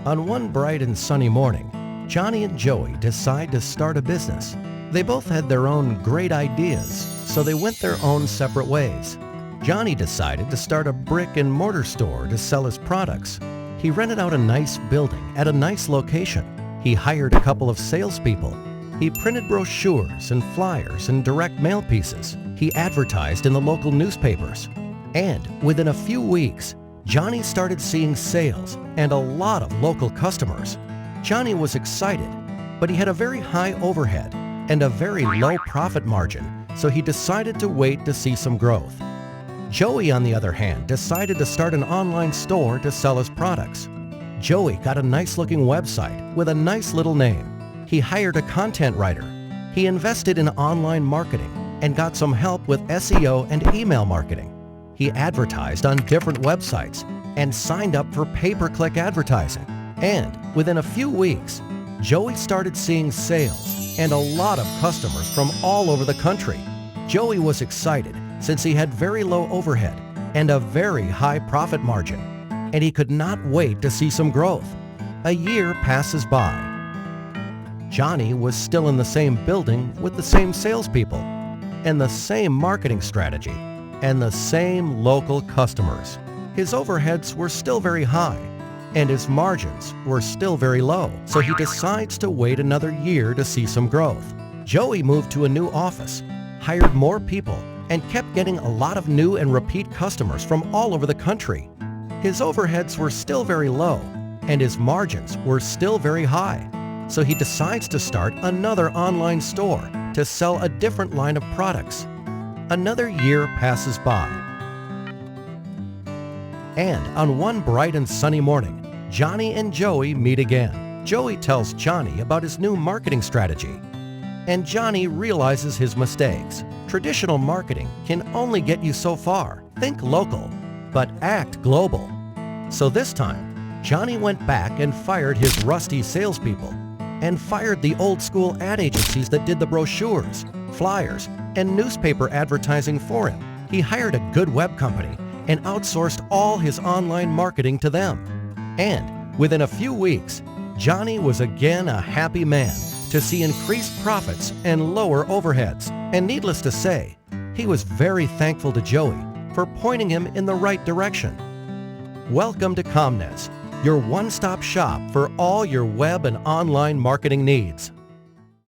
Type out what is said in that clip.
On one bright and sunny morning, Johnny and Joey decide to start a business. They both had their own great ideas, so they went their own separate ways. Johnny decided to start a brick and mortar store to sell his products. He rented out a nice building at a nice location. He hired a couple of salespeople. He printed brochures and flyers and direct mail pieces. He advertised in the local newspapers. And within a few weeks, Johnny started seeing sales and a lot of local customers. Johnny was excited, but he had a very high overhead and a very low profit margin, so he decided to wait to see some growth. Joey, on the other hand, decided to start an online store to sell his products. Joey got a nice-looking website with a nice little name. He hired a content writer. He invested in online marketing and got some help with SEO and email marketing. He advertised on different websites and signed up for pay-per-click advertising. And within a few weeks, Joey started seeing sales and a lot of customers from all over the country. Joey was excited since he had very low overhead and a very high profit margin, and he could not wait to see some growth. A year passes by. Johnny was still in the same building with the same salespeople and the same marketing strategy and the same local customers. His overheads were still very high and his margins were still very low, so he decides to wait another year to see some growth. Joey moved to a new office, hired more people, and kept getting a lot of new and repeat customers from all over the country. His overheads were still very low and his margins were still very high, so he decides to start another online store to sell a different line of products. Another year passes by. And on one bright and sunny morning, Johnny and Joey meet again. Joey tells Johnny about his new marketing strategy, and Johnny realizes his mistakes. Traditional marketing can only get you so far. Think local, but act global. So this time, Johnny went back and fired his rusty salespeople and fired the old-school ad agencies that did the brochures, flyers, and newspaper advertising for him. He hired a good web company and outsourced all his online marketing to them. And within a few weeks, Johnny was again a happy man to see increased profits and lower overheads. And needless to say, he was very thankful to Joey for pointing him in the right direction. Welcome to Comnes, your one-stop shop for all your web and online marketing needs.